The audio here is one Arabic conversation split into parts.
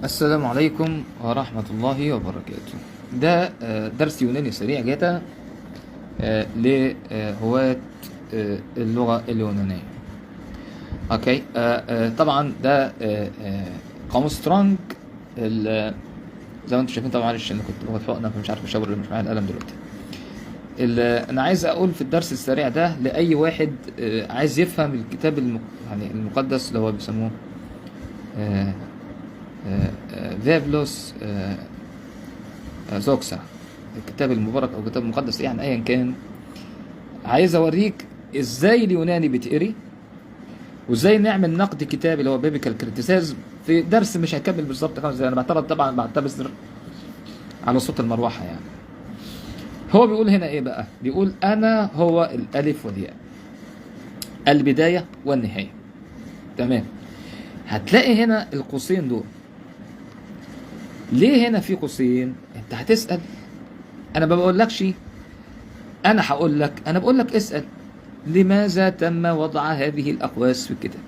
السلام عليكم ورحمة الله وبركاته. ده درس يوناني سريع جدا لهواة اللغة اليونانية. اوكي. طبعا ده قاموس سترونج. زي ما انتم شايفين طبعا، معلش انا كنت باخد حقنه فمش عارف اشاور اللي مش معايا القلم دلوقتي. انا عايز اقول في الدرس السريع ده لاي واحد عايز يفهم الكتاب يعني المقدس اللي هو بيسموه فيبلوس زوكسا، الكتاب المبارك او الكتاب المقدس، يعني ايا كان. عايز اوريك ازاي اليوناني بيتقري وازاي نعمل نقد كتابي اللي هو بيبيكال كريتيسيزم في درس مش هيكمل بالظبط 5 دقايق. انا بعتبر على صوت المروحه يعني. هو بيقول هنا ايه بقى؟ بيقول انا هو الالف والياء، البدايه والنهايه. تمام. هتلاقي هنا القوسين دول. ليه هنا في قوسين؟ انت هتسأل. انا ما بقولكش انا هقول لك، انا بقول لك اسأل لماذا تم وضع هذه الاقواس في الكتاب.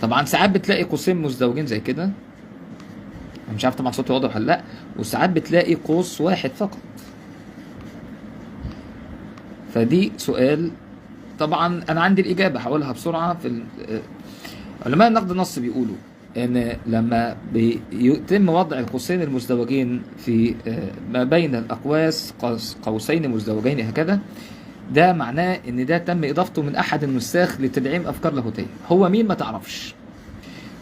طبعا ساعات بتلاقي قوسين مزدوجين زي كده، انا مش عارف طبعا صوتي واضح ولا لا، وساعات بتلاقي قوس واحد فقط. فدي سؤال. طبعا انا عندي الاجابه هقولها بسرعه. في علماء النقد النص بيقولوا ان لما بيتم وضع القوسين المزدوجين في ما بين الاقواس، قوسين مزدوجين هكذا، ده معناه ان ده تم اضافته من احد النساخ لتدعيم افكار لاهوتيه. هو مين ما تعرفش.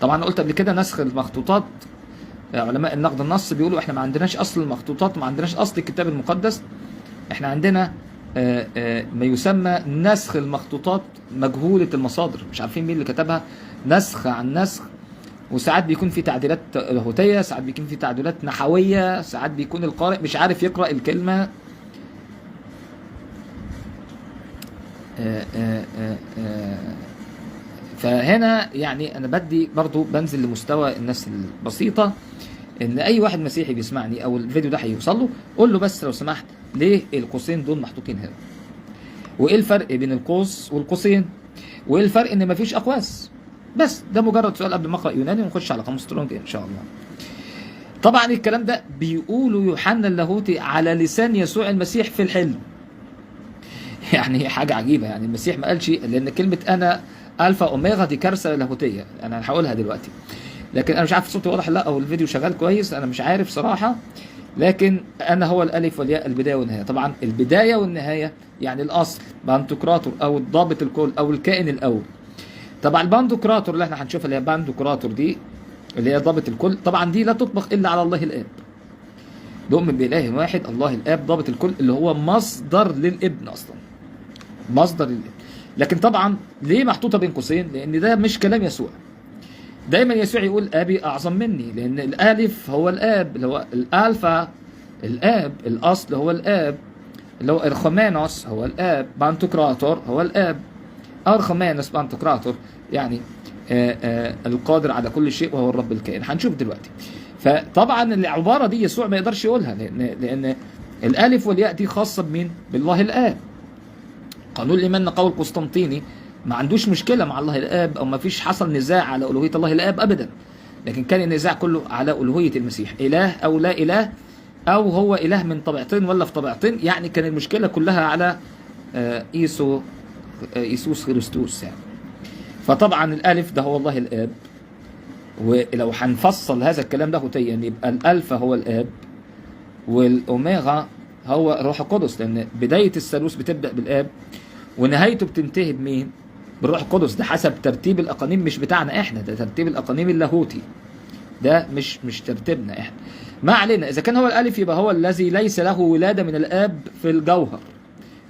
طبعا قلت قبل كده نسخ المخطوطات. علماء النقد النص بيقولوا احنا ما عندناش اصل المخطوطات، ما عندناش اصل الكتاب المقدس، احنا عندنا ما يسمى نسخ المخطوطات مجهولة المصادر، مش عارفين مين اللي كتبها، نسخ عن نسخ. وساعات بيكون في تعديلات لاهوتية، ساعات بيكون في تعديلات نحوية، ساعات بيكون القارئ مش عارف يقرأ الكلمة. فهنا يعني انا بدي برضو بنزل لمستوى الناس البسيطة، ان اي واحد مسيحي بيسمعني او الفيديو ده هيوصل له، قول له بس لو سمحت ليه القوسين دول محطوطين هنا؟ وايه الفرق بين القوس والقوسين؟ وايه الفرق ان مفيش اقواس؟ بس ده مجرد سؤال قبل ما اقرا يوناني ونخش على قاموس سترونج ان شاء الله. طبعا الكلام ده بيقوله يوحنا اللاهوتي على لسان يسوع المسيح في الحلم. يعني حاجه عجيبه، يعني المسيح ما قالش، لان كلمه انا الفا اوميغا دي كارثه لاهوتيه، انا هقولها دلوقتي. لكن انا مش عارف صوتي واضح لا، او الفيديو شغال كويس، انا مش عارف صراحه. لكن انا هو الالف والياء، البدايه والنهايه. طبعا البدايه والنهايه يعني الاصل بانتوكراتور او الضابط الكل او الكائن الاول. طبعا الباندوكراتور اللي احنا هنشوفها اللي هي باندوكراتور دي اللي هي ضابط الكل، طبعا دي لا تطبق الا على الله الاب. نؤمن باله واحد الله الاب ضابط الكل، اللي هو مصدر للابن اصلا، مصدر للابن. لكن طبعا ليه محطوطه بين قوسين؟ لان ده مش كلام يسوع. دايما يسوع يقول ابي اعظم مني، لان الالف هو الاب اللي هو الالفا، الاب الاصل هو الاب، اللي هو ارخمانوس هو الاب، بانتوكراتور هو الاب، ارخمانوس بانتوكراتور يعني القادر على كل شيء وهو الرب الكائن. هنشوف دلوقتي. فطبعا العباره دي يسوع ما يقدرش يقولها، لان الالف والياء دي خاصه بمين؟ بالله الاب. قانون الايمان قول قسطنطيني ما عندوش مشكله مع الله الاب، او ما فيش حصل نزاع على الوهيه الله الاب ابدا، لكن كان النزاع كله على الوهيه المسيح، اله او لا اله، او هو اله من طبيعتين ولا في طبيعتين. يعني كان المشكله كلها على ايسوس خريستوس يعني. فطبعا الالف ده هو الله الاب، ولو هنفصل هذا الكلام لاهوتيا يبقى الالفا هو الاب والاوميغا هو الروح القدس، لان بدايه الثالوث بتبدا بالاب ونهايته بتنتهي بمين؟ بالروح القدس. ده حسب ترتيب الاقانيم مش بتاعنا احنا، ده ترتيب الاقانيم اللاهوتي، ده مش ترتيبنا احنا. ما علينا. اذا كان هو الالف يبقى هو الذي ليس له ولاده من الاب في الجوهر،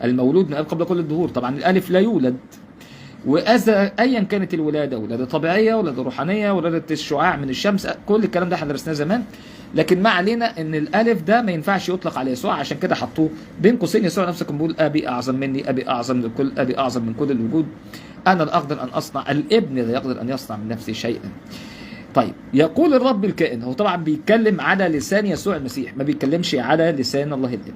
المولود من الاب قبل كل الدهور. طبعا الالف لا يولد، واذا ايا كانت الولاده، ولاده طبيعيه، ولاده روحانيه، ولاده الشعاع من الشمس، كل الكلام ده احنا درسناه زمان. لكن ما علينا ان الالف ده ما ينفعش يطلق على يسوع، عشان كده حطوه بين قوسين. يسوع نفسه كان بيقول ابي اعظم مني، ابي اعظم من الكل، ابي اعظم من كل الوجود، انا لا اقدر ان اصنع، الابن لا يقدر ان يصنع من نفسه شيئا. طيب، يقول الرب الكائن. هو طبعا بيتكلم على لسان يسوع المسيح، ما بيتكلمش على لسان الله الاب.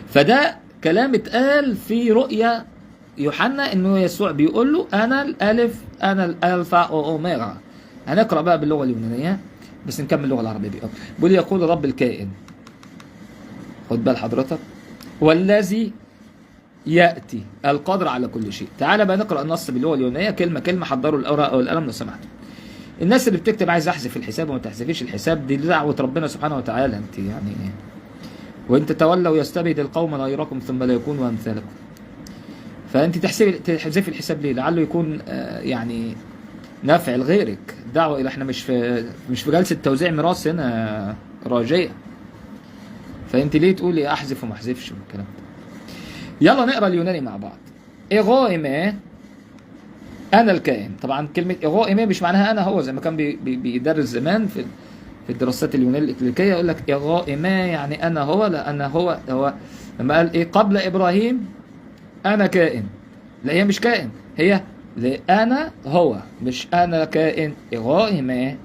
فده كلام اتقال في رؤيا يوحنا، انه يسوع بيقول له انا الالف، انا الالفا واوميغا، هنقرأ بقى باللغة اليونانية بس نكمل اللغة العربية دي. بيقول يقول رب الكائن، خد بال حضرتك، والذي يأتي القادر على كل شيء. تعالى بقى نقرأ النص باللغة اليونانية كلمة كلمة. حضروا الأوراق والقلم لو سمحتوا. الناس اللي بتكتب عايز احذف الحساب وما تحذفيش الحساب، دي دعوة ربنا سبحانه وتعالى. انت يعني وان تتولوا يستبدل القوم غيركم ثم لا يكونوا امثالكم. فانت تحذفي الحساب ليه؟ لعله يكون يعني نافع لغيرك. دعوة الى احنا مش في جلسة توزيع ميراث هنا راجية. فانت ليه تقولي احذف وما احذفش والكلام ده؟ يلا نقرا اليوناني مع بعض. ايغو ايما، انا الكائن. طبعا كلمه ايغو ايما مش معناها انا هو، زي ما كان بيدرس زمان في الدراسات اليونانيه الاكلينيكيه يقول لك ايغو ايما يعني انا هو. لا، انا هو لما قال ايه قبل ابراهيم انا كائن. لا، هي مش كائن، هي انا هو، مش انا كائن. ايغو ايما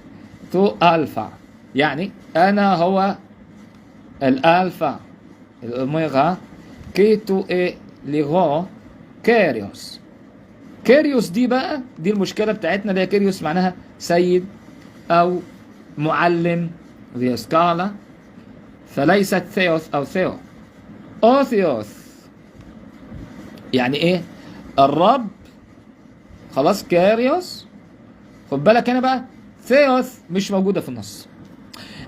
تو الفا، يعني انا هو الالفا الاوميغا كيتو اي لغو كاريوس. كيريوس دي بقى دي المشكلة بتاعتنا، اللي هي كيريوس معناها سيد أو معلم ذي سكالا، فليست ثيوث أو ثيو. أوثيوث يعني إيه؟ الرب. خلاص كيريوس. خد بالك هنا بقى ثيوث مش موجودة في النص.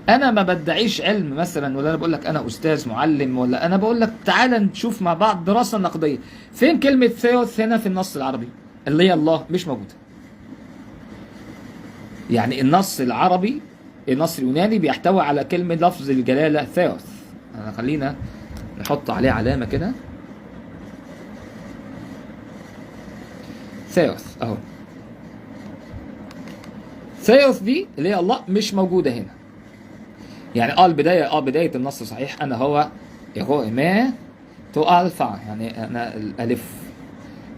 أنا ما بدعيش علم مثلا، ولا أنا بقول لك أنا أستاذ معلم، ولا أنا بقول لك تعالى نشوف مع بعض دراسة نقدية. فين كلمة ثيوث هنا في النص العربي؟ اللي هي الله مش موجودة. يعني النص العربي، النص اليوناني بيحتوي على كلمة لفظ الجلالة ثيوث. خلينا نحط عليه علامة كده. ثيوث اهو. ثيوث دي اللي هي الله مش موجودة هنا. يعني البداية بداية النص صحيح أنا هو إيغو إيما تو ألفا، يعني أنا الألف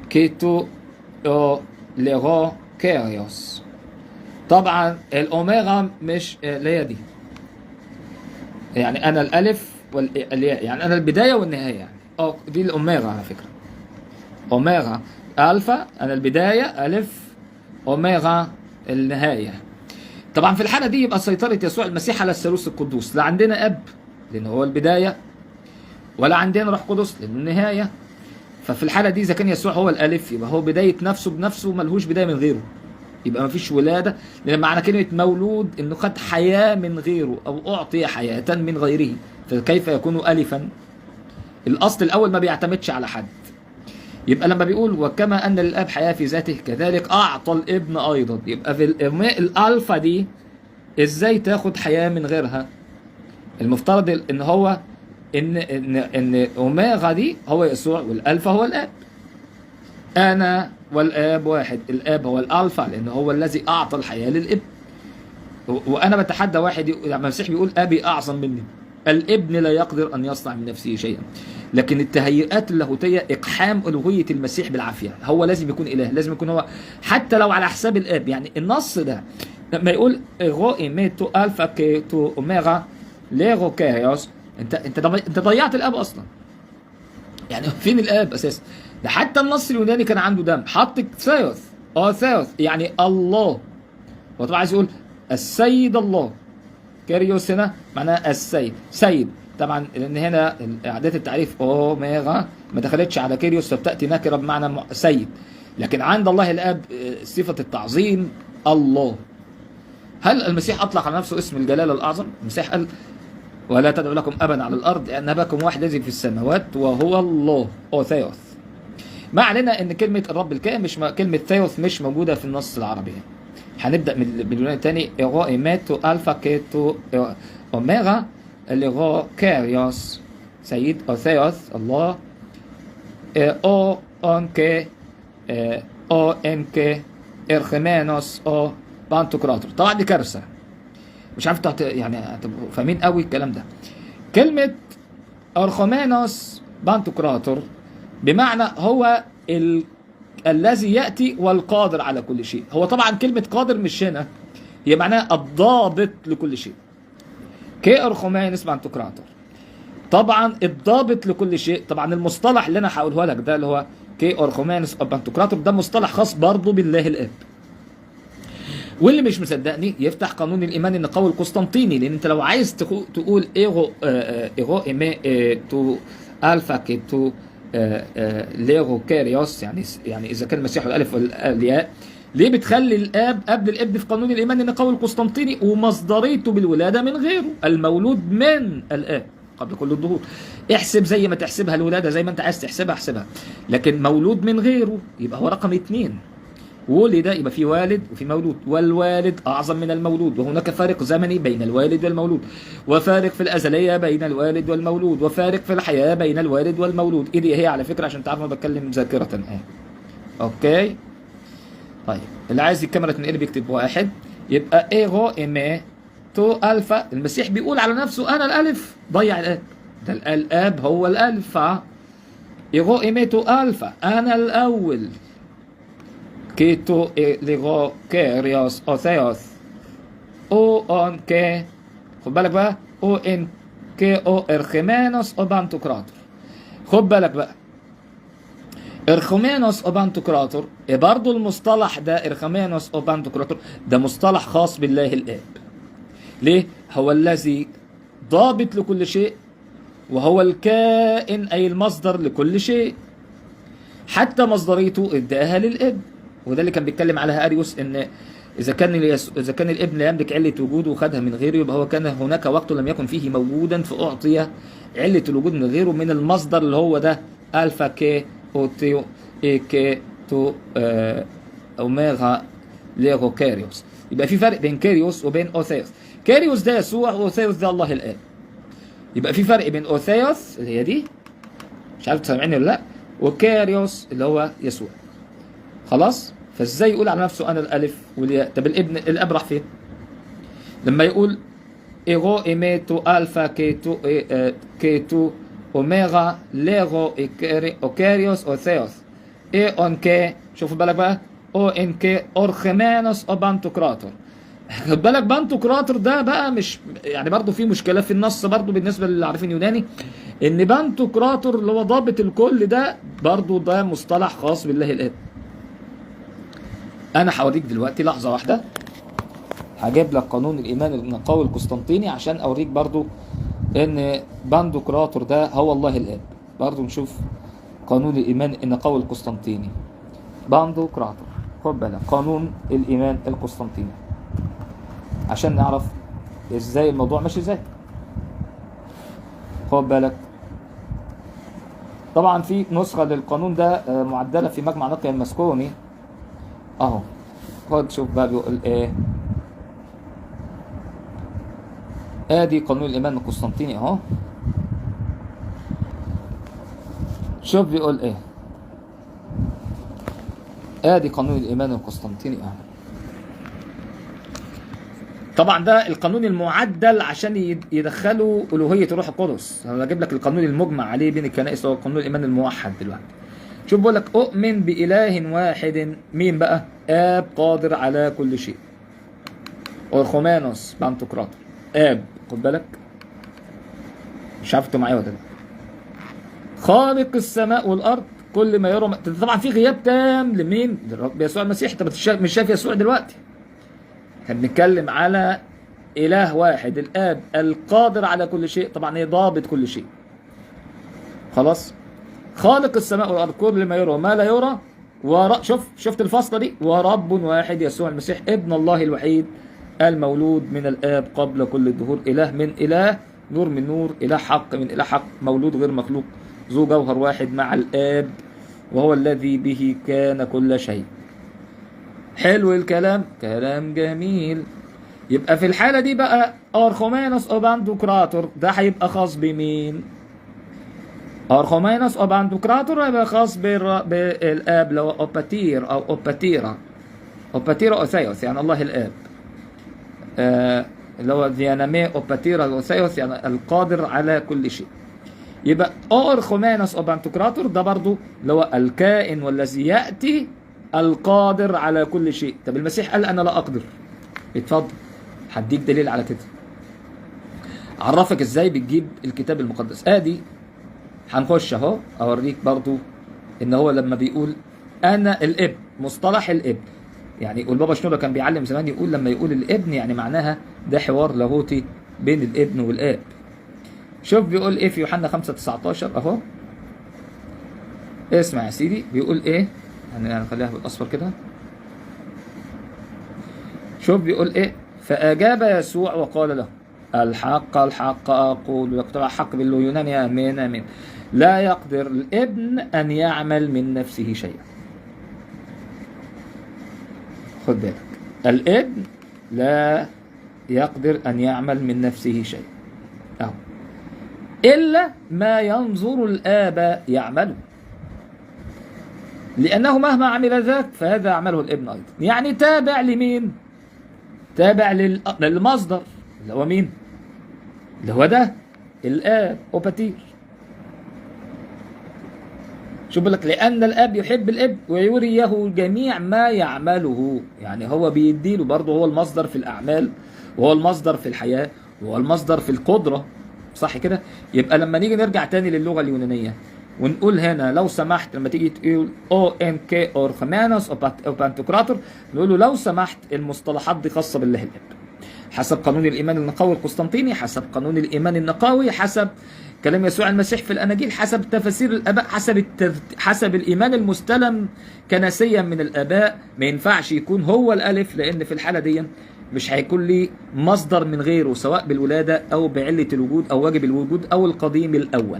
كيتو أو لغو كيريوس. طبعا الأوميغا مش اللي هي دي، يعني أنا الألف والياء، يعني أنا البداية والنهاية. يعني دي الأوميغا على فكرة. أوميغا ألفا أنا البداية، ألف أوميغا النهاية. طبعا في الحالة دي يبقى سيطرة يسوع المسيح على الثالوث القدوس. لا عندنا أب لأنه هو البداية، ولا عندنا روح قدس لأنه النهاية. ففي الحالة دي إذا كان يسوع هو الألف يبقى هو بداية نفسه بنفسه، ملهوش بداية من غيره. يبقى مفيش ولادة، لأن معنى كلمة مولود إنه خد حياة من غيره أو أعطي حياة من غيره، فكيف يكون ألفا؟ الأصل الأول ما بيعتمدش على حد. يبقى لما بيقول وكما أن للأب حياة في ذاته كذلك أعطى الابن أيضا، يبقى في الألفا دي إزاي تاخد حياة من غيرها؟ المفترض إن هو إن أوميغا دي هو يسوع والألفا هو الآب. أنا والآب واحد. الآب هو الألفا لأنه هو الذي أعطى الحياة للابن. وأنا بتحدى واحد يعني المسيح بيقول أبي أعظم مني. الابن لا يقدر أن يصنع من نفسه شيئا، لكن التهيئات اللاهوتية إقحام ألوهية المسيح بالعافية. هو لازم يكون إله، لازم يكون هو حتى لو على حساب الآب. يعني النص ده لما يقول غو إيميتو ألفا كيتو أوميغا ليغو كاريوس، انت ضيعت الآب أصلا. يعني فين الآب أساسا؟ ده حتى النص اليوناني كان عنده دم، حط ثيوث. ثيوث يعني الله. هو طبعا عايز يقول السيد الله. كاريوس هنا معناها السيد، سيد. طبعا لان هنا اعداد التعريف اوميغا ما دخلتش على كيريوس، فبتاتي نكره بمعنى سيد. لكن عند الله الاب صفه التعظيم الله. هل المسيح اطلق على نفسه اسم الجلاله الاعظم؟ المسيح قال ولا تدعوا لكم ابا على الارض لان اباكم واحد الذي في السماوات وهو الله. ثيوث. ما علينا ان كلمه الرب الكائن مش كلمه ثيوث مش موجوده في النص العربي. هنبدا من اليوناني الثاني. ايغو ايميتو الفا كيتو اوميغا لغو كاريوس سيد او ثيوث الله. او انكي او انكي ارخمانوس او بانتوكراتور. طبعا دي كارثه، مش عارف يعني هتبقوا فاهمين قوي الكلام ده. كلمه ارخمانوس بانتوكراتور بمعنى هو الذي يأتي والقادر على كل شيء. هو طبعا كلمة قادر مش هنا، هي معناها الضابط لكل شيء. كي أرخمانوس بانتوكراتور. طبعا الضابط لكل شيء. طبعا المصطلح اللي انا هقوله لك ده اللي هو كي أرخمانوس بانتوكراتور ده مصطلح خاص برضه بالله الآب. واللي مش مصدقني يفتح قانون الايمان النقاوي القسطنطيني، لان انت لو عايز تقول ايغو ايمي تو الفا كي تو ليغو كاريوس، يعني اذا كان المسيح الالف والياء، ليه بتخلي الاب قبل الابن في قانون الايمان النقاوي القسطنطيني ومصدريته بالولاده من غيره، المولود من الاب قبل كل الظهور. احسب زي ما تحسبها الولاده، زي ما انت عايز تحسبها احسبها، لكن مولود من غيره يبقى هو رقم 2. ولد يبقى في والد وفي مولود، والوالد اعظم من المولود، وهناك فارق زمني بين الوالد والمولود، وفارق في الازليه بين الوالد والمولود، وفارق في الحياه بين الوالد والمولود. ايه دي هي على فكره عشان تعرف انا بتكلم ذاكره اوكي. طيب اللي عايز الكاميرا تنقلب يكتب 1. يبقى ايغو ايمي تو الفا، المسيح بيقول على نفسه انا الالف، ضيع الاب، ده الاب هو الالفا. ايغو ايمي تو الفا، انا الاول. كيتو ليغو كيريوس اوثيوس او اون كي، خد بالك بقى، او ان كي او ارخيمانوس او بانتوكراتور. خد بالك بقى، ارخيمانوس او بانتوكراتور برضه المصطلح ده، ارخيمانوس او بانتوكراتور ده مصطلح خاص بالله الاب. ليه؟ هو الذي ضابط لكل شيء، وهو الكائن اي المصدر لكل شيء، حتى مصدريته اداها للاب. وده اللي كان بيتكلم عليها اريوس، ان اذا كان الابن لا يملك عله وجوده وخدها من غيره، يبقى هو كان هناك وقت لم يكن فيه موجودا فاعطي عله الوجود من غيره من المصدر اللي هو ده الفا كي اوتيو اي كي تو اوميغا ليغو كاريوس. يبقى في فرق بين كاريوس وبين اوثيوس. كاريوس ده يسوع، واوثيوس ده الله الاب. يبقى في فرق بين اوثيوس اللي هي دي، مش عارف تسمعني ولا لا، وكاريوس اللي هو يسوع. خلاص؟ فازاي يقول على نفسه انا الالف والياء؟ طب الاب راح فين؟ لما يقول ايغو ايميتو الفا كيتو اوميغا ليغو اوكاريوس اوثيوس اي اون كي، شوفوا بالك بقى، او ان كي اورخيمانوس او بانتوكراتور. خد بالك بانتوكراتور ده بقى مش يعني برضه في مشكله في النص برضه بالنسبه للي عارفين يوناني، ان بانتوكراتور اللي هو ضابط الكل ده برضه ده مصطلح خاص بالله الاب. انا هوريك دلوقتي لحظه واحده، هجيب لك قانون الايمان النقاوي القسطنطيني عشان اوريك برضو ان بانتوكراتور ده هو الله الاب. برضو نشوف قانون الايمان النقاوي القسطنطيني. بانتوكراتور، خد بالك قانون الايمان القسطنطيني عشان نعرف ازاي الموضوع ماشي ازاي. خد بالك طبعا في نسخه للقانون ده معدله في مجمع نقي المسكوني اهو. خد شوف بقى بيقول ايه. ادي قانون الايمان القسطنطيني اهو. شوف بيقول ايه. ادي قانون الايمان القسطنطيني اهو. طبعا ده القانون المعدل عشان يدخلوا الوهيه الروح القدس. انا بجيب لك القانون المجمع عليه بين الكنائس، هو قانون الايمان الموحد دلوقتي. شوف بقول لك اؤمن باله واحد، مين بقى؟ اب قادر على كل شيء. اورخومانوس بانتوكراتور، اب، خد بالك مش عارف انتوا معايا ولا لا. خالق السماء والارض كل ما يرى. طبعا في غياب تام لمين؟ للرب يسوع المسيح. انت مش شايف يسوع دلوقتي. احنا بنتكلم على اله واحد، الاب القادر على كل شيء، طبعا هي ضابط كل شيء. خلاص؟ خالق السماء والارض كل ما يرى وما لا يرى، شفت الفاصله دي؟ ورب واحد يسوع المسيح ابن الله الوحيد المولود من الاب قبل كل الدهور، اله من اله، نور من نور، اله حق من اله حق، مولود غير مخلوق، ذو جوهر واحد مع الاب، وهو الذي به كان كل شيء. حلو الكلام، كلام جميل. يبقى في الحاله دي بقى اورخومانوس او بانتوكراتور ده هيبقى خاص بمين؟ اورخومانوس او بانتوكراتور هيبقى خاص بالاب اللي هو اوباتير او اوباتيرا. اوباتيرا اوثيوس يعني الله الاب، اللي هو ديانامي اوباتيرا اوثيوس يعني القادر على كل شيء. يبقى اورخومانوس او بانتوكراتور ده برضو اللي هو الكائن والذي ياتي القادر على كل شيء. طب المسيح قال انا لا اقدر. اتفضل هديك دليل على كده. اعرفك ازاي بتجيب الكتاب المقدس. ادي هنخش اهو اوريك برضو ان هو لما بيقول انا الابن، مصطلح الابن يعني والبابا شنودة كان بيعلم زمان يقول لما يقول الابن يعني معناها ده حوار لاهوتي بين الابن والاب. شوف بيقول ايه في يوحنا 5:19 اهو. اسمع يا سيدي بيقول ايه، هنخليها بالاصفر كده. شوف بيقول ايه، فاجاب يسوع وقال له الحق الحق اقول لك، طبعا حق باليوناني امين امين، لا يقدر الابن ان يعمل من نفسه شيئا. خد بالك، الابن لا يقدر ان يعمل من نفسه شيئا اهو الا ما ينظر الاب يعمله، لانه مهما عمل ذاك فهذا يعمله الابن ايضا. يعني تابع لمين؟ تابع للمصدر اللي هو مين؟ اللي هو ده الاب اوباتير. شوف لك، لان الاب يحب الابن ويريه جميع ما يعمله. يعني هو بيديله برضه، هو المصدر في الاعمال وهو المصدر في الحياه وهو المصدر في القدره، صح كده؟ يبقى لما نيجي نرجع تاني للغه اليونانيه ونقول هنا لو سمحت، لما تيجي تقول او ان كي اورخمانوس او بانتوكراتور، نقول له لو سمحت المصطلحات دي خاصه بالله الاب حسب قانون الايمان النقاوي القسطنطيني، حسب قانون الايمان النقاوي، حسب كلام يسوع المسيح في الاناجيل، حسب تفاسير الاباء، حسب الايمان المستلم كنسيا من الاباء. ما ينفعش يكون هو الالف، لان في الحاله دي مش هيكون لي مصدر من غيره، سواء بالولاده او بعله الوجود او واجب الوجود او القديم الاول.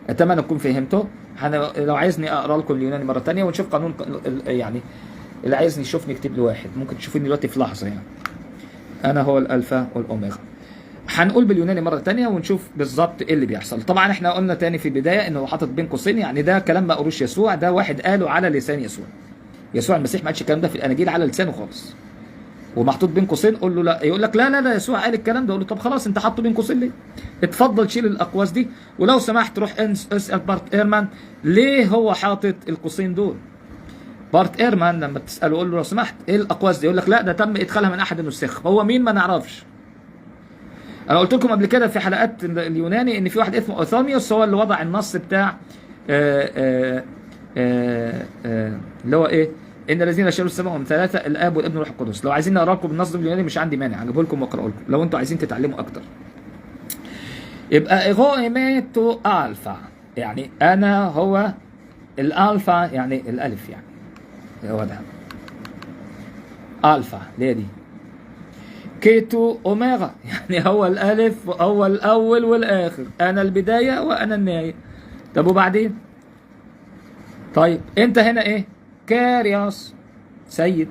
اتمنى تكون فهمته. لو عايزني اقرا لكم اليوناني مره ثانيه ونشوف قانون، يعني اللي عايزني يشوفني يكتب لي واحد، ممكن تشوفوني دلوقتي في لحظه. يعني انا هو الالفا والاوميغا. هنقول باليوناني مره ثانيه ونشوف بالظبط ايه اللي بيحصل. طبعا احنا قلنا تاني في البدايه انه حاطط بين قوسين، يعني ده كلام ما قروش يسوع، ده واحد قاله على لسان يسوع. يسوع المسيح ما قالش الكلام ده في الاناجيل على لسانه خالص، ومحطوط بين قوسين. قول له لا، يقول لك لا لا لا يسوع قال الكلام ده. اقول له طب خلاص انت حاطه بين قوسين ليه؟ اتفضل شيل الاقواس دي، ولو سمحت روح اسال بارت ايرمان ليه هو حاطط القوسين دول. بارت ايرمان لما تساله قول له لو سمحت ايه الاقواس دي، يقول لك لا ده تم ادخالها من احد النساخ. هو مين ما نعرفش. انا قلت لكم قبل كده في حلقات اليوناني ان في واحد اسمه اوثوميوس هو اللي وضع النص بتاع اللي هو ايه، ان الذين شالوا السماء هم ثلاثه، الاب والابن والروح القدس. لو عايزين نقرا لكم بالنص اليوناني مش عندي مانع، اجيبه لكم واقراه لكم لو انتوا عايزين تتعلموا اكتر. يبقى ايغو ايميتو الفا، يعني انا هو الالفا، يعني الالف، يعني هو ده الفا ليه دي. كيتو اوميغا، يعني هو الالف هو الاول والاخر، انا البدايه وانا النهايه. طب وبعدين؟ طيب انت هنا ايه؟ كاريوس سيد.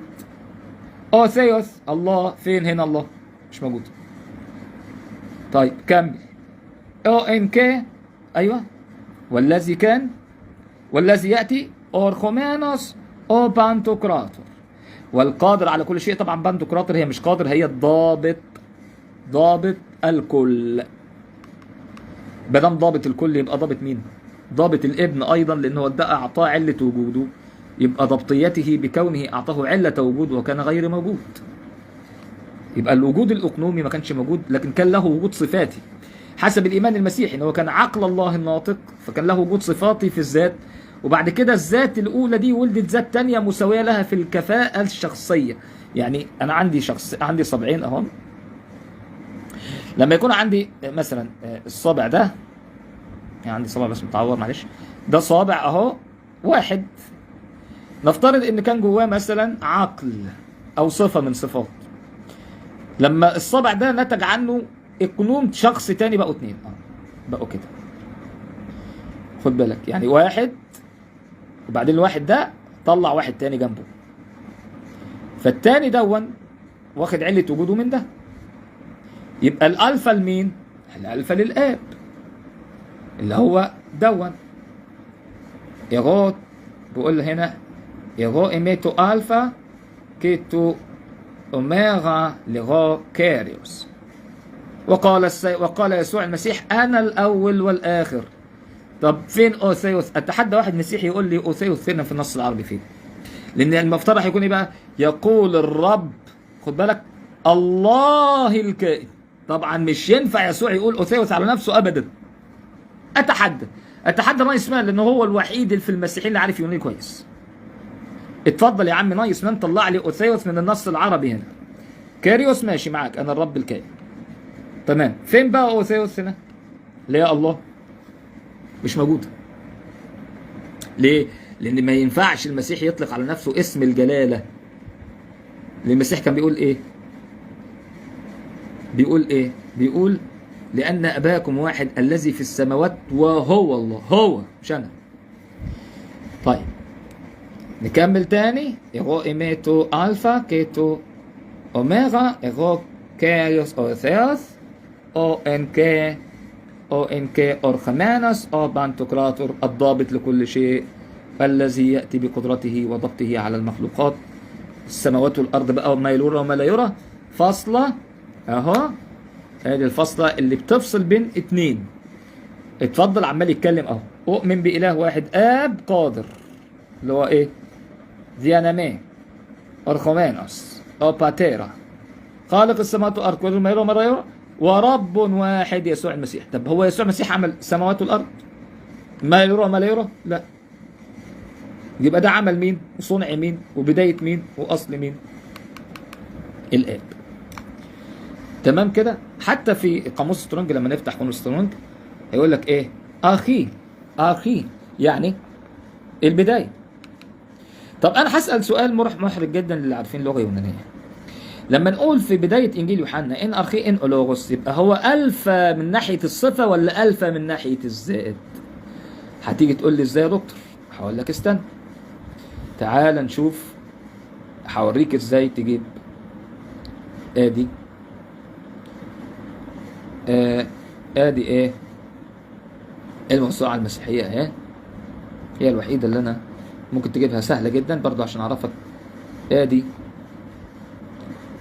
اوثيوس الله، فين هنا الله؟ مش موجود. طيب كمل. او ان كي، ايوه، والذي كان والذي ياتي، اورخومانوس او بانتوكراتور، والقادر على كل شيء. طبعا بانتوكراتور هي مش قادر، هي الضابط، ضابط الكل. بدل ضابط الكل يبقى ضابط مين؟ ضابط الابن ايضا، لانه ادعى اعطاه عله وجوده، يبقى ضبطيته بكونه اعطاه عله وجود وكان غير موجود. يبقى الوجود الاقنومي ما كانش موجود، لكن كان له وجود صفاتي حسب الايمان المسيحي، ان هو كان عقل الله الناطق، فكان له وجود صفاتي في الذات. وبعد كده الذات الاولى دي ولدت ذات ثانيه مساويه لها في الكفاءه الشخصيه. يعني انا عندي عندي صبعين اهم. لما يكون عندي مثلا الصابع ده، يعني عندي صابع بس متعور معلش، ده صابع اهو واحد، نفترض ان كان جواه مثلا عقل او صفه من صفات. لما الصابع ده نتج عنه اقنوم شخص تاني، بقوا اتنين، بقوا كده. خد بالك، يعني واحد وبعدين الواحد ده طلع واحد تاني جنبه، فالتاني دون واخد علة وجوده من ده. يبقى الالفا لمين؟ الالفا للاب اللي هو دون. يغو بقول هنا يغو ايميتو الفا كيتو اوميغا لغو كاريوس. وقال يسوع المسيح انا الاول والاخر. طب فين اوثيوس؟ اتحدى واحد مسيحي يقول لي اوثيوس فين في النص العربي فين؟ لان المفترض هيكون ايه بقى؟ يقول الرب، خد بالك، الله الكائن. طبعا مش ينفع يسوع يقول اوثيوس على نفسه ابدا. اتحدى راي اسماعيل، لانه هو الوحيد اللي في المسيحيين اللي عارف يوناني كويس. اتفضل يا عم نايس مان، طلع لي اوثيوس من النص العربي هنا. كاريوس ماشي معاك، انا الرب الكائن. تمام، فين بقى اوثيوس هنا؟ لا الله، مش موجود. ليه؟ لان ما ينفعش المسيح يطلق على نفسه اسم الجلاله. لان المسيح كان بيقول ايه؟ بيقول لان اباكم واحد الذي في السماوات وهو الله. هو مش انا. طيب نكمل تاني. ايغو ايميتو الفا كيتو اوميغا ايغو كاريوس اوثيوس او ان كي اورخمانوس او بانتوكراتور الضابط لكل شيء الذي ياتي بقدرته وضبطه على المخلوقات السماوات والارض بقى وما يرى وما لا يرى. فاصله اهو، ادي الفاصله اللي بتفصل بين اتنين. اتفضل عمال يتكلم اهو. اؤمن باله واحد اب قادر اللي هو ايه؟ ديانامي ارخومانوس او باتيرا خالق السماوات والارض كل ما يرى وما لا يرى، ورب واحد يسوع المسيح. طب هو يسوع المسيح عمل السماوات والارض؟ ما يرى وما لا يرى؟ لا. يبقى ده عمل مين؟ وصنع مين؟ وبدايه مين؟ واصل مين؟ الاب. تمام كده؟ حتى في قاموس سترونج لما نفتح قاموس سترونج هيقول لك ايه؟ اخي يعني البدايه. طب انا هسال سؤال محرج جدا للي عارفين لغه يونانيه. لما نقول في بدايه انجيل يوحنا ان ارخي ان اولوغوس، يبقى هو الفا من ناحيه الصفه ولا الفا من ناحيه الذات؟ هتيجي تقول لي ازاي يا دكتور؟ هقول لك استنى، تعال نشوف، هوريك ازاي تجيب. ادي ادي ايه؟ الموسوعه المسيحيه اهي، هي الوحيده اللي انا ممكن تجيبها سهله جدا برضو عشان اعرفك. ادي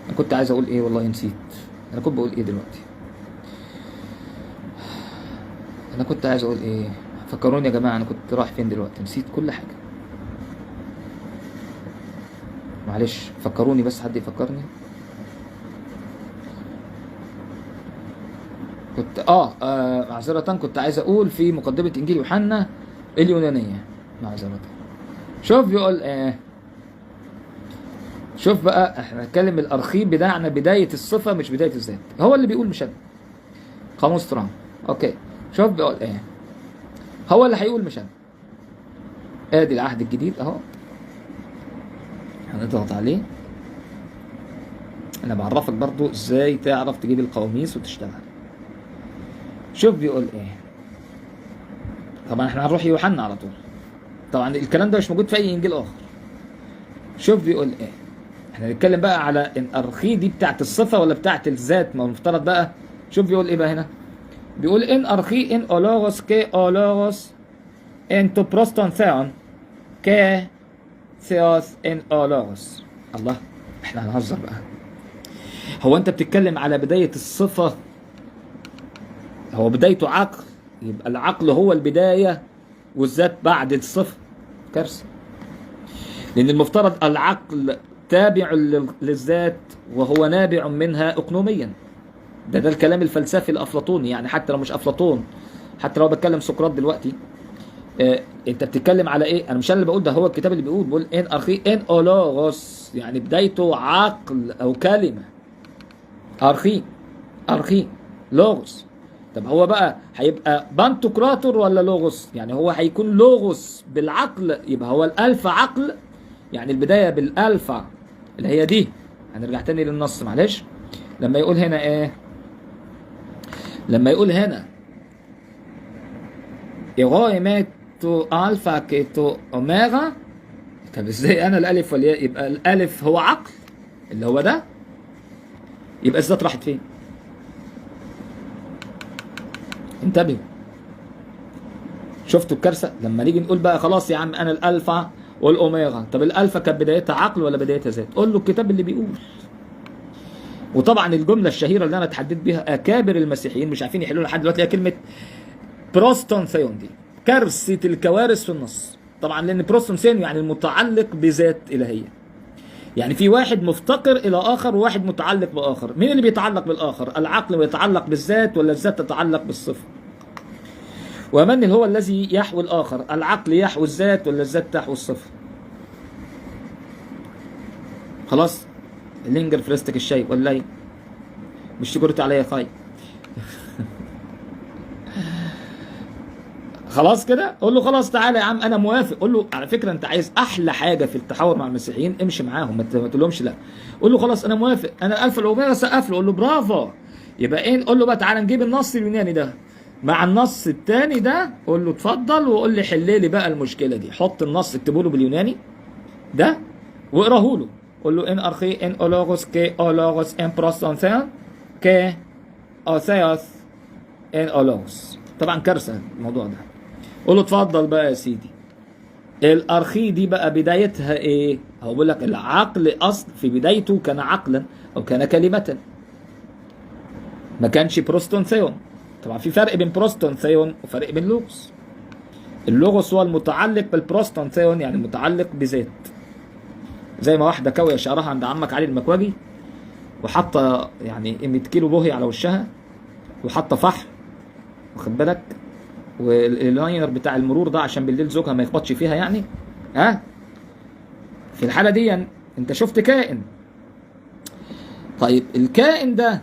انا كنت عايز اقول ايه والله نسيت. انا كنت بقول ايه دلوقتي؟ انا كنت عايز اقول ايه؟ فكروني يا جماعه، انا كنت رايح فين دلوقتي؟ نسيت كل حاجه، معلش فكروني بس، حد يفكرني. كنت معذرة كنت عايز اقول في مقدمة انجيل يوحنا اليونانية، معذرة. شوف بيقول شوف بقى، احنا هنتكلم الارخيب بتاعنا بداية الصفة مش بداية الذات، هو اللي بيقول مش انا. قاموس ترام. اوكي، شوف بيقول هو اللي هيقول مش انا. ادي العهد الجديد اهو، هنضغط عليه. انا بعرفك برضو ازاي تعرف تجيب القواميس وتشتغل. شوف بيقول طبعا احنا هنروح يوحنا على طول، طبعا الكلام ده مش موجود في اي انجيل اخر. شوف بيقول احنا هنتكلم بقى على ان ارخي دي بتاعت الصفه ولا بتاعت الذات، ما هو المفترض بقى. شوف بيقول بقى هنا، بيقول ان ارخي ان اولوغوس كي اولوغوس ان تو بروستون ثيون كي ثيوس ان اولوغوس. الله، احنا هنهزر بقى. هو انت بتتكلم على بدايه الصفه، هو بدايته عقل، يبقى العقل هو البدايه والذات بعد الصفه. كارثه، لان المفترض العقل تابع للذات وهو نابع منها اقنوميا. ده الكلام الفلسفي الافلاطوني، يعني حتى لو مش افلاطون، حتى لو بتكلم سقراط دلوقتي، انت بتتكلم على ايه؟ انا مش انا اللي بقول، ده هو الكتاب اللي بيقول ان ارخي ان اولوغوس، يعني بدايته عقل او كلمه. ارخي لوغوس. طب هو بقى هيبقى بانتوكراتور ولا لوغوس؟ يعني هو هيكون لوغوس بالعقل، يبقى هو الالفا عقل، يعني البدايه بالالفا اللي هي دي. هنرجع تاني للنص معلش. لما يقول هنا لما يقول هنا ايغويميتو الفا كيتو اوميغا، طب ازاي انا الالف والياء؟ يبقى الالف هو عقل اللي هو ده، يبقى الذات راحت فين؟ انتبهوا، شفتوا الكارثه؟ لما نيجي نقول بقى خلاص يا عم انا الالفا والاوميغا، طب الالفا كانت بدايتها عقل ولا بدايتها ذات؟ قول له الكتاب اللي بيقول. وطبعا الجمله الشهيره اللي انا اتحدثت بيها، اكابر المسيحيين مش عارفين يحلوا لحد دلوقتي، هي كلمه بروستون ثيون. دي كارثه الكوارث في النص طبعا، لان بروستون ثيون يعني المتعلق بذات الهيه. يعني في واحد مفتقر الى اخر وواحد متعلق باخر. مين اللي بيتعلق بالاخر؟ العقل يتعلق بالذات ولا الذات تتعلق بالصفه؟ ومن هو الذي يحوي الاخر؟ العقل يحوي الذات ولا الذات تحوي الصفه؟ خلاص لينجر فرستك الشاي ولا مش تقولت عليا خاي. خلاص كده قول له خلاص تعالى يا عم انا موافق. قول له على فكره انت عايز احلى حاجه في التحاور مع المسيحيين امشي معاهم، ما تقولهمش لا. قول له خلاص انا موافق، انا الالف الاوميجا سقف له. قول له برافو. يبقى ايه؟ قول له بقى تعالى نجيب النص اليوناني ده مع النص الثاني ده. قول له اتفضل وقول لي حل لي بقى المشكله دي. حط النص اكتبه له باليوناني ده واقراه له. قول له ان ارخي ان اولوغوس كي اولوغوس ان بروستانثيان كي اوثيوس ان اولوغوس. طبعا كارثه الموضوع ده. قول له اتفضل بقى يا سيدي. الارخي دي بقى بدايتها ايه؟ هو بيقول لك العقل اصل في بدايته كان عقلا او كان كلمه، ما كانش بروستونثيون. طبعا في فرق بين بروستونثيون وفرق بين لوغوس. اللوغوس هو المتعلق بالبروستونثيون، يعني متعلق بذات. زي ما واحده كويه شعرها عند عمك علي المكواجي وحاطه يعني 100 كيلو بوهي على وشها وحاطه فحم، واخد بالك، واللاينر بتاع المرور ده عشان بالليل زوجها ما يخبطش فيها يعني. في الحاله دي انت شفت كائن. طيب الكائن ده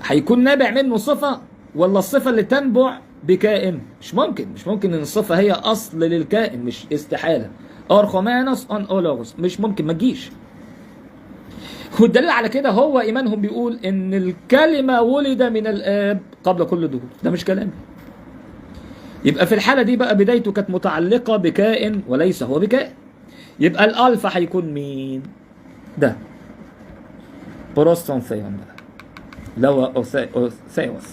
هيكون نابع منه صفه ولا الصفه اللي تنبع بكائن؟ مش ممكن ان الصفه هي اصل للكائن، مش استحاله. ارخومانوس ان اولوغوس مش ممكن، ما تجيش. والدليل على كده هو ايمانهم بيقول ان الكلمه ولد من الاب قبل كل دهور. ده مش كلامي. يبقى في الحاله دي بقى بدايته كانت متعلقه بكائن وليس هو بكائن. يبقى الالفا هيكون مين؟ ده بروستونثيون ده لو اوثيوس،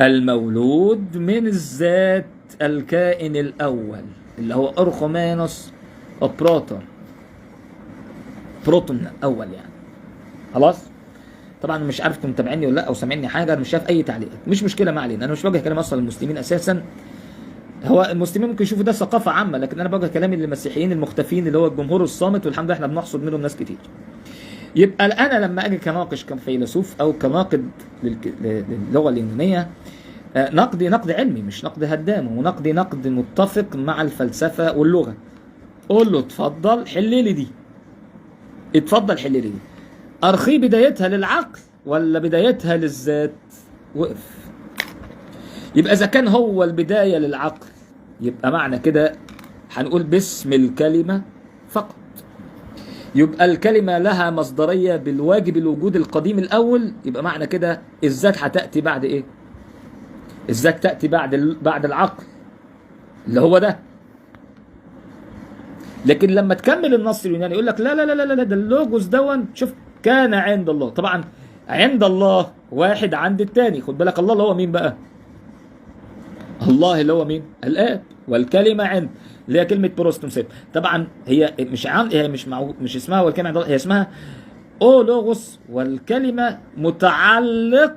المولود من الذات الكائن الاول اللي هو ارخومانوس بروتون اول يعني. خلاص. طبعا مش عارف كنتوا متابعيني ولا لا او سامعيني حاجه، انا مش شايف اي تعليقات، مش مشكله ما علينا. انا مش بوجه كلام اصلا للمسلمين اساسا. هو المسلمين ممكن يشوفوا ده ثقافه عامه، لكن انا بوجه كلامي للمسيحيين المختفين اللي هو الجمهور الصامت، والحمد لله احنا بنحصد منهم ناس كتير. يبقى انا لما اجي كناقش كفيلسوف او كناقد للغه اليونانيه، نقدي نقد علمي مش نقد هدام، ونقدي نقد متفق مع الفلسفه واللغه. قول له اتفضل حل لي دي. اتفضل حل لي دي. ارخي بدايتها للعقل ولا بدايتها للذات؟ وقف. يبقى اذا كان هو البدايه للعقل يبقى معنى كده هنقول باسم الكلمه فقط. يبقى الكلمه لها مصدريه بالواجب الوجود القديم الاول. يبقى معنى كده الذات هتاتي بعد ايه؟ الذات تاتي بعد العقل اللي هو ده. لكن لما تكمل النص اليوناني يقول لك لا لا لا لا ده اللوجوس دون شوف كان عند الله. طبعا عند الله واحد عند الثاني. خد بالك الله اللي هو مين بقى؟ الله اللي هو مين؟ الآب. والكلمة عند اللي هي كلمة بروستومسيت. طبعا هي مش اسمها والكلمة عند الله، هي اسمها أولوغوس، والكلمة متعلق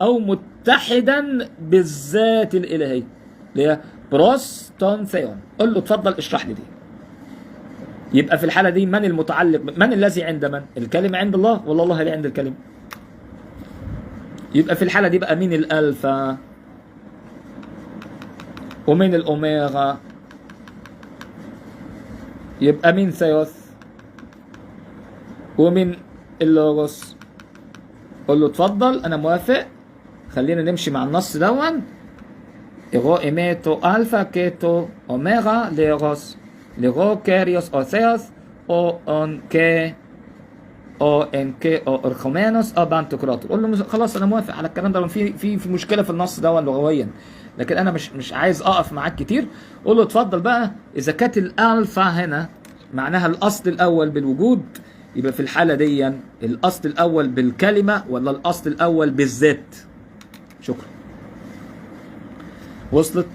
أو متحدا بالذات الإلهية اللي هي بروستونثيون. قل له اتفضل اشرح لي دي. يبقى في الحالة دي من المتعلق؟ من الذي عند من؟ الكلمة عند الله ولا الله اللي عند الكلمة؟ يبقى في الحالة دي بقى مين الألفا ومين الأوميغا؟ يبقى مين ثيوث ومين اللوغوس؟ قول له اتفضل أنا موافق. خلينا نمشي مع النص دون. إيغو إيميتو ألفا كيتو أوميغا ليغوس لغو كاريوس او ثيوث او ان كي او ان كي او ارخومانوس او بانتوكراتور. قول له خلاص انا موافق على الكلام ده. في مشكله في النص ده لغويا، لكن انا مش عايز اقف معاك كتير. قول له اتفضل بقى. اذا كانت الالفا هنا معناها الاصل الاول بالوجود، يبقى في الحاله دي الاصل الاول بالكلمه ولا الاصل الاول بالذات؟ شكرا. وصلت؟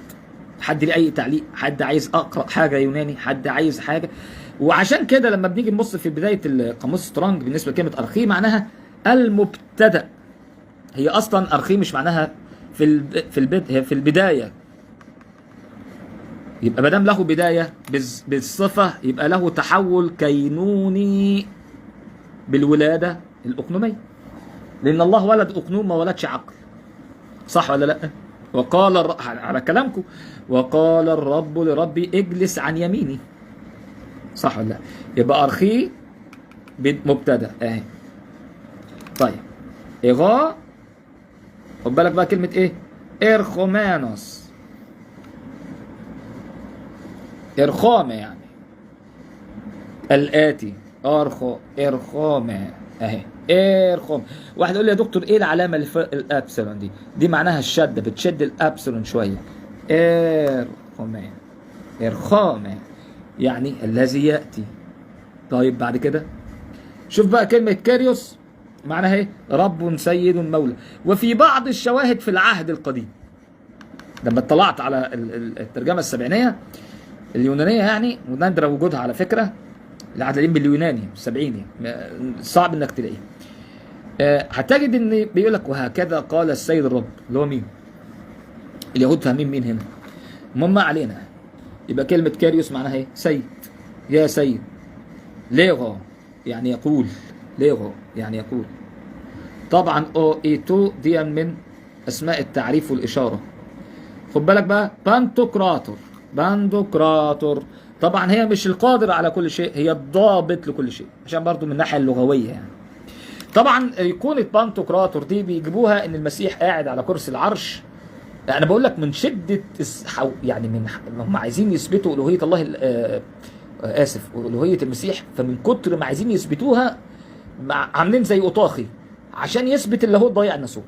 حد ليه اي تعليق؟ حد عايز اقرا حاجه يوناني؟ حد عايز حاجه؟ وعشان كده لما بنيجي نبص في بدايه القاموس سترونج بالنسبه لكلمه ارخي معناها المبتدا. هي اصلا ارخي مش معناها هي في البدايه. يبقى ما دام له بدايه بالصفه يبقى له تحول كينوني بالولاده الاقنوميه، لان الله ولد اقنوم ما ولدش عقل. صح ولا لا؟ وقال على كلامكم وقال الرب لربي اجلس عن يميني. صح ولا لا؟ يبقى أرخي مبتدأ اهي. طيب إغا، خد بالك بقى كلمة إيه؟ إرخومانوس، إرخومة يعني الآتي، إرخومة أهي، إرخومة. واحد يقول لي يا دكتور إيه العلامة اللي فوق الأبسلون دي؟ دي معناها الشدة، بتشد الأبسلون شوية. إرخومة، إرخومة يعني الذي يأتي. طيب بعد كده شوف بقى كلمة كاريوس معناها ايه؟ رب سيد مولى. وفي بعض الشواهد في العهد القديم، لما اطلعت على الترجمة السبعينية اليونانية يعني، ونادرة وجودها على فكرة، العهد القديم باليوناني السبعيني صعب انك تلاقيه، هتجد ان بيقول لك وهكذا قال السيد الرب، اللي هو مين؟ اليهود فاهمين مين هنا؟ ما علينا. يبقى كلمة كاريوس معناها ايه؟ سيد، يا سيد. ليغو يعني يقول، ليغو يعني يقول. طبعا او ايتو دي من اسماء التعريف والاشاره. خد بالك بقى بانتوكراتور، بانتوكراتور طبعا هي مش القادر على كل شيء، هي الضابط لكل شيء، عشان برضو من الناحيه اللغويه يعني. طبعا ايقونه بانتوكراتور دي بيجيبوها ان المسيح قاعد على كرسي العرش. انا بقول لك من شده يعني من هم عايزين يثبتوا الوهيه الله، اسف، الوهيه المسيح، فمن كتر ما عايزين يثبتوها عاملين زي اوطاخي عشان يثبت اللي هو ضيع الناسوت.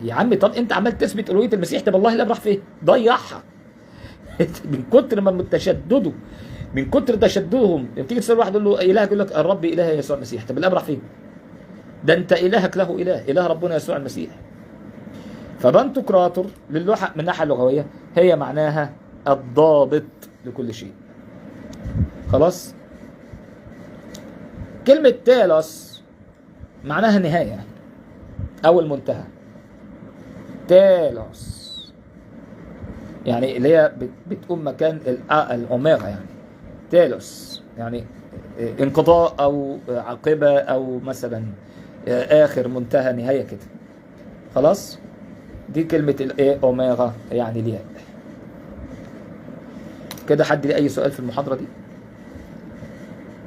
يا عم طب انت عمال تثبت الوهيه المسيح، طب الله الاب راح فين؟ ضيعها. من كتر ما تشددوا، من كتر تشددهم، لما تيجي تسال واحد يقول له الهك، يقول لك الرب اله يسوع المسيح. طب الاب راح فين؟ ده انت الهك له اله ربنا يسوع المسيح. فبنتوكراتور للوحة من الناحيه اللغويه هي معناها الضابط لكل شيء. خلاص؟ كلمه تيلوس معناها نهايه او المنتهى. تيلوس يعني اللي هي بتقوم مكان الأوميغا يعني. تيلوس يعني انقضاء أو عاقبة أو مثلا آخر، منتهى، نهاية كده. خلاص؟ دي كلمة الإيه أوميغا يعني الياء. كده حد ليه أي سؤال في المحاضرة دي؟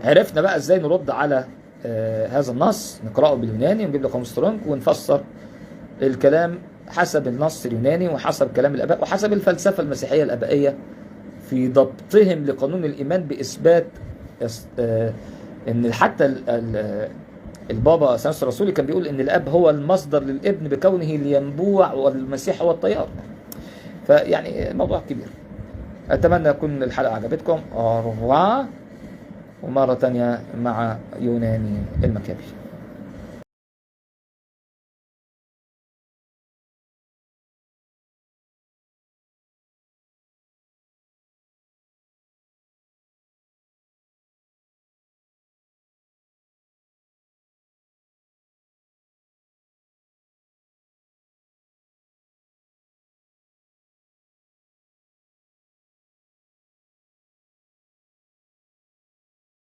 عرفنا بقى إزاي نرد على هذا النص، نقرأه باليوناني ونجيب له قاموس سترونج ونفسر الكلام حسب النص اليوناني وحسب كلام الآباء وحسب الفلسفة المسيحية الآبائية في ضبطهم لقانون الإيمان بإثبات إن حتى البابا سانس الرسولي كان بيقول إن الآب هو المصدر للابن بكونه الينبوع والمسيح هو الطيار. فيعني موضوع كبير. أتمنى يكون الحلقة عجبتكم. ومرة تانية مع يوناني المكابي.